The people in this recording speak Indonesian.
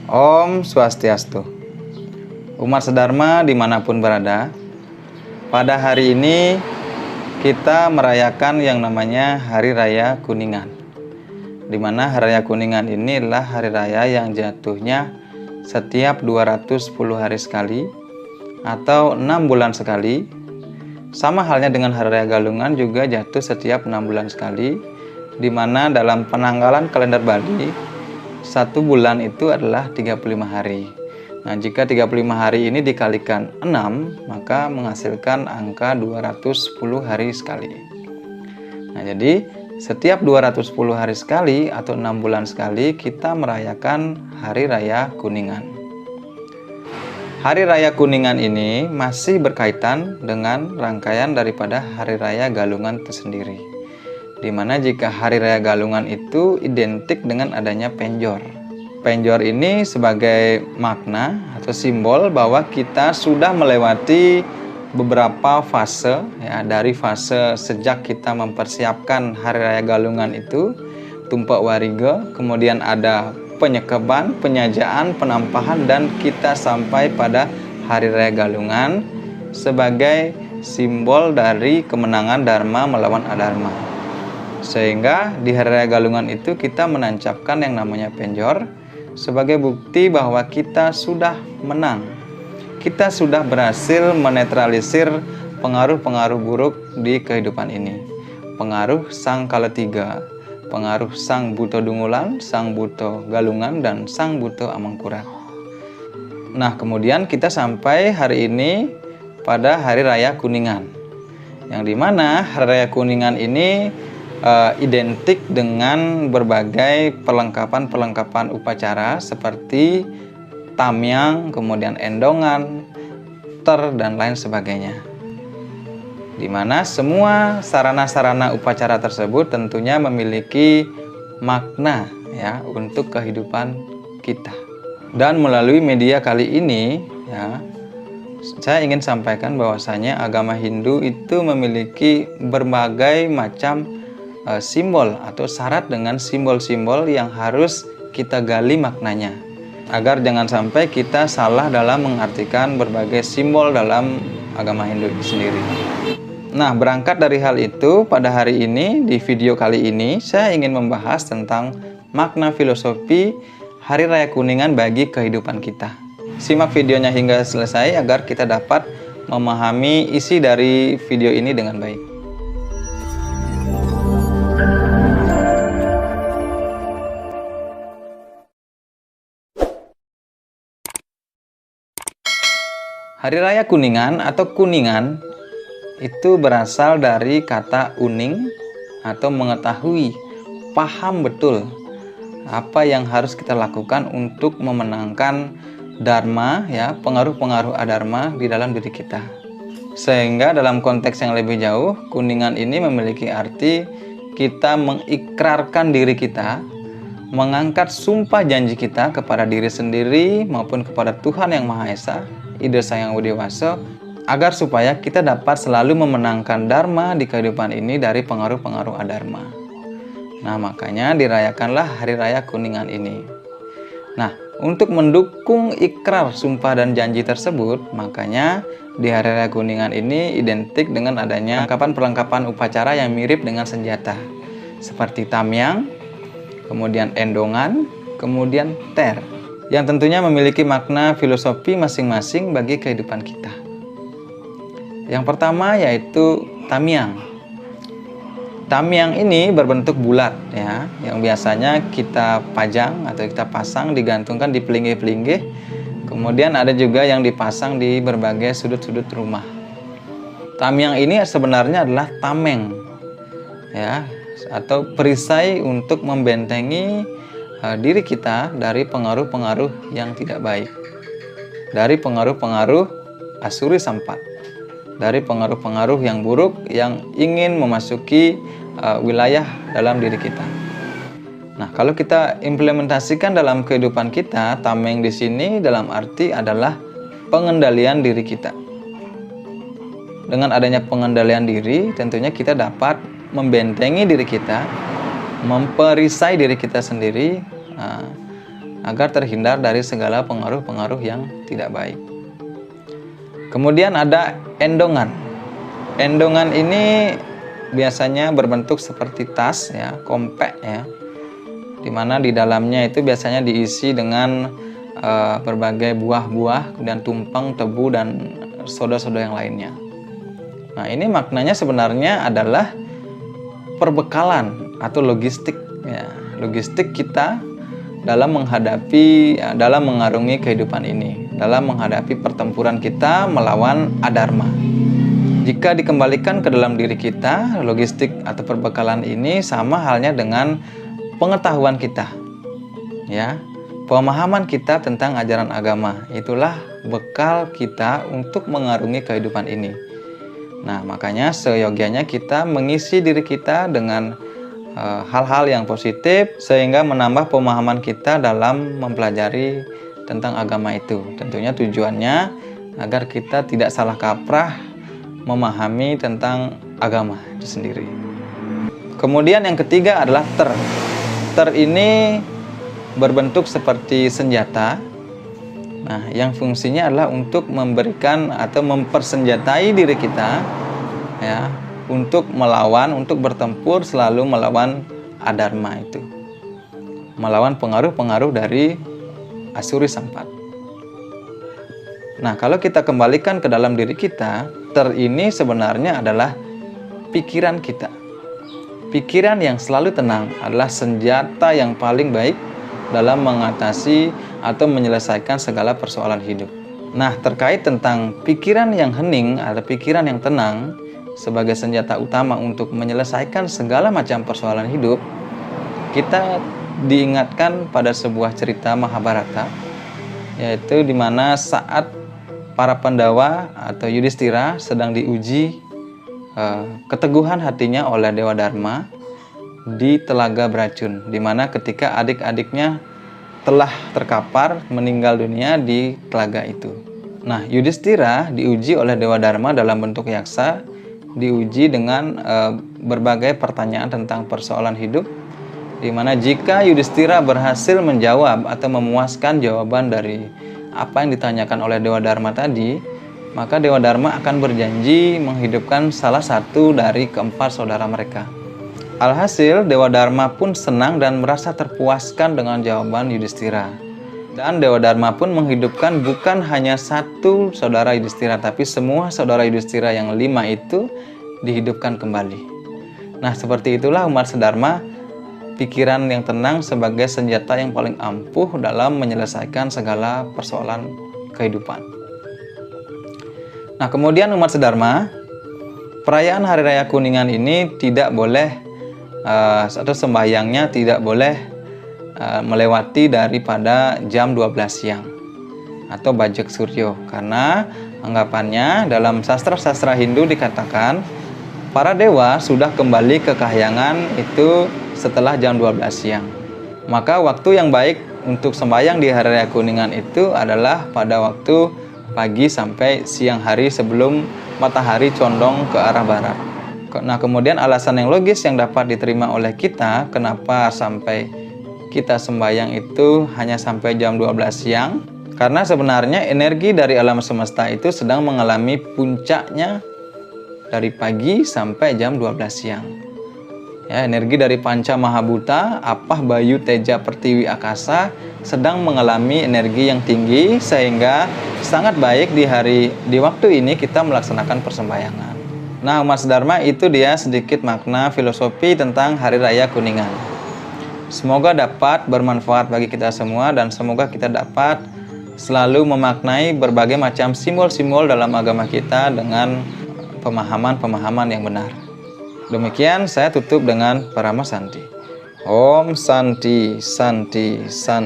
Om Swastiastu. Umat sedharma dimanapun berada, pada hari ini kita merayakan yang namanya Hari Raya Kuningan. Di mana Hari Raya Kuningan ini adalah hari raya yang jatuhnya setiap 210 hari sekali atau 6 bulan sekali. Sama halnya dengan Hari Raya Galungan juga jatuh setiap 6 bulan sekali, di mana dalam penanggalan kalender Bali, 1 bulan itu adalah 35 hari. Nah, jika 35 hari ini dikalikan 6, maka menghasilkan angka 210 hari sekali. Nah, jadi setiap 210 hari sekali atau 6 bulan sekali kita merayakan Hari Raya Kuningan. Hari Raya Kuningan ini masih berkaitan dengan rangkaian daripada Hari Raya Galungan itu sendiri. Dimana jika Hari Raya Galungan itu identik dengan adanya penjor. Penjor ini sebagai makna atau simbol bahwa kita sudah melewati beberapa fase, ya, dari fase sejak kita mempersiapkan Hari Raya Galungan itu, Tumpak Wariga, kemudian ada penyekeban, penyajaan, penampahan, dan kita sampai pada Hari Raya Galungan sebagai simbol dari kemenangan Dharma melawan Adharma. Sehingga di Hari Raya Galungan itu kita menancapkan yang namanya penjor sebagai bukti bahwa kita sudah menang. Kita sudah berhasil menetralisir pengaruh-pengaruh buruk di kehidupan ini. Pengaruh Sang Kalatiga, pengaruh Sang Buto Dungulan, Sang Buto Galungan, dan Sang Buto Amangkurat. Nah, kemudian kita sampai hari ini pada Hari Raya Kuningan, yang dimana Hari Raya Kuningan ini identik dengan berbagai perlengkapan-perlengkapan upacara seperti tamyang, kemudian endongan, ter, dan lain sebagainya. Dimana semua sarana-sarana upacara tersebut tentunya memiliki makna, ya, untuk kehidupan kita. Dan melalui media kali ini, ya, saya ingin sampaikan bahwasanya agama Hindu itu memiliki berbagai macam simbol atau syarat dengan simbol-simbol yang harus kita gali maknanya, agar jangan sampai kita salah dalam mengartikan berbagai simbol dalam agama Hindu itu sendiri. Nah, berangkat dari hal itu, pada hari ini, di video kali ini, saya ingin membahas tentang makna filosofi Hari Raya Kuningan bagi kehidupan kita. Simak videonya hingga selesai agar kita dapat memahami isi dari video ini dengan baik. Hari Raya Kuningan atau Kuningan itu berasal dari kata uning atau mengetahui, paham betul apa yang harus kita lakukan untuk memenangkan dharma, ya, pengaruh-pengaruh adharma di dalam diri kita. Sehingga dalam konteks yang lebih jauh, Kuningan ini memiliki arti kita mengikrarkan diri kita, mengangkat sumpah janji kita kepada diri sendiri maupun kepada Tuhan Yang Maha Esa, Ida Sang Yang Widewasa, agar supaya kita dapat selalu memenangkan dharma di kehidupan ini dari pengaruh-pengaruh adharma. Nah, makanya dirayakanlah Hari Raya Kuningan ini. Nah, untuk mendukung ikrar, sumpah, dan janji tersebut, makanya di Hari Raya Kuningan ini identik dengan adanya perlengkapan upacara yang mirip dengan senjata, seperti tamyang, kemudian endongan, kemudian ter, yang tentunya memiliki makna filosofi masing-masing bagi kehidupan kita. Yang pertama yaitu tamyang. Tamyang ini berbentuk bulat, ya, yang biasanya kita pajang atau kita pasang, digantungkan di pelinggih-pelinggih. Kemudian ada juga yang dipasang di berbagai sudut-sudut rumah. Tamyang ini sebenarnya adalah tameng, ya, atau perisai untuk membentengi diri kita dari pengaruh-pengaruh yang tidak baik, dari pengaruh-pengaruh asuri sampat, dari pengaruh-pengaruh yang buruk yang ingin memasuki wilayah dalam diri kita. Nah, kalau kita implementasikan dalam kehidupan kita, tameng di sini dalam arti adalah pengendalian diri kita. Dengan adanya pengendalian diri, tentunya kita dapat membentengi diri kita, memperisai diri kita sendiri agar terhindar dari segala pengaruh-pengaruh yang tidak baik. Kemudian ada endongan. Endongan ini biasanya berbentuk seperti tas ya, kompak ya, dimana di dalamnya itu biasanya diisi dengan berbagai buah-buah, kemudian tumpeng, tebu, dan soda-soda yang lainnya. Nah, ini maknanya sebenarnya adalah perbekalan atau logistik ya, logistik kita dalam menghadapi, dalam mengarungi kehidupan ini, dalam menghadapi pertempuran kita melawan adharma. Jika dikembalikan ke dalam diri kita, logistik atau perbekalan ini sama halnya dengan pengetahuan kita ya, pemahaman kita tentang ajaran agama. Itulah bekal kita untuk mengarungi kehidupan ini. Nah, makanya seyogianya kita mengisi diri kita dengan hal-hal yang positif sehingga menambah pemahaman kita dalam mempelajari tentang agama itu. Tentunya tujuannya agar kita tidak salah kaprah memahami tentang agama itu sendiri. Kemudian yang ketiga adalah ter. Ter ini berbentuk seperti senjata. Nah, yang fungsinya adalah untuk memberikan atau mempersenjatai diri kita ya, untuk melawan, untuk bertempur selalu melawan adharma itu, melawan pengaruh-pengaruh dari Asuri Sampat. Nah, kalau kita kembalikan ke dalam diri kita, ter ini sebenarnya adalah pikiran kita. Pikiran yang selalu tenang adalah senjata yang paling baik dalam mengatasi atau menyelesaikan segala persoalan hidup. Nah, terkait tentang pikiran yang hening atau pikiran yang tenang sebagai senjata utama untuk menyelesaikan segala macam persoalan hidup, kita diingatkan pada sebuah cerita Mahabharata, yaitu di mana saat para Pandawa atau Yudhistira sedang diuji keteguhan hatinya oleh Dewa Dharma di Telaga Beracun, di mana ketika adik-adiknya telah terkapar meninggal dunia di telaga itu. Nah, Yudhistira diuji oleh Dewa Dharma dalam bentuk yaksa, diuji dengan berbagai pertanyaan tentang persoalan hidup, di mana jika Yudhistira berhasil menjawab atau memuaskan jawaban dari apa yang ditanyakan oleh Dewa Dharma tadi, maka Dewa Dharma akan berjanji menghidupkan salah satu dari keempat saudara mereka. Alhasil, Dewa Dharma pun senang dan merasa terpuaskan dengan jawaban Yudhistira. Dan Dewa Dharma pun menghidupkan bukan hanya satu saudara Yudhistira, tapi semua saudara Yudhistira yang 5 itu dihidupkan kembali. Nah, seperti itulah umat sedharma, pikiran yang tenang sebagai senjata yang paling ampuh dalam menyelesaikan segala persoalan kehidupan. Nah, kemudian umat sedharma, perayaan Hari Raya Kuningan ini tidak boleh atau sembahyangnya tidak boleh melewati daripada jam 12 siang atau Bajak Suryo, karena anggapannya dalam sastra-sastra Hindu dikatakan para dewa sudah kembali ke kahyangan itu setelah jam 12 siang. Maka waktu yang baik untuk sembahyang di Hari Raya Kuningan itu adalah pada waktu pagi sampai siang hari sebelum matahari condong ke arah barat. Nah, kemudian alasan yang logis yang dapat diterima oleh kita kenapa sampai kita sembahyang itu hanya sampai jam 12 siang, karena sebenarnya energi dari alam semesta itu sedang mengalami puncaknya dari pagi sampai jam 12 siang. Ya, energi dari Panca Mahabhuta, Apah, Bayu, Teja, Pertiwi, Akasa sedang mengalami energi yang tinggi, sehingga sangat baik di waktu ini kita melaksanakan persembahyangan. Nah, umat sedharma, itu dia sedikit makna filosofi tentang Hari Raya Kuningan. Semoga dapat bermanfaat bagi kita semua dan semoga kita dapat selalu memaknai berbagai macam simbol-simbol dalam agama kita dengan pemahaman-pemahaman yang benar. Demikian saya tutup dengan Parama Santi. Om Santi, Santi, Santi.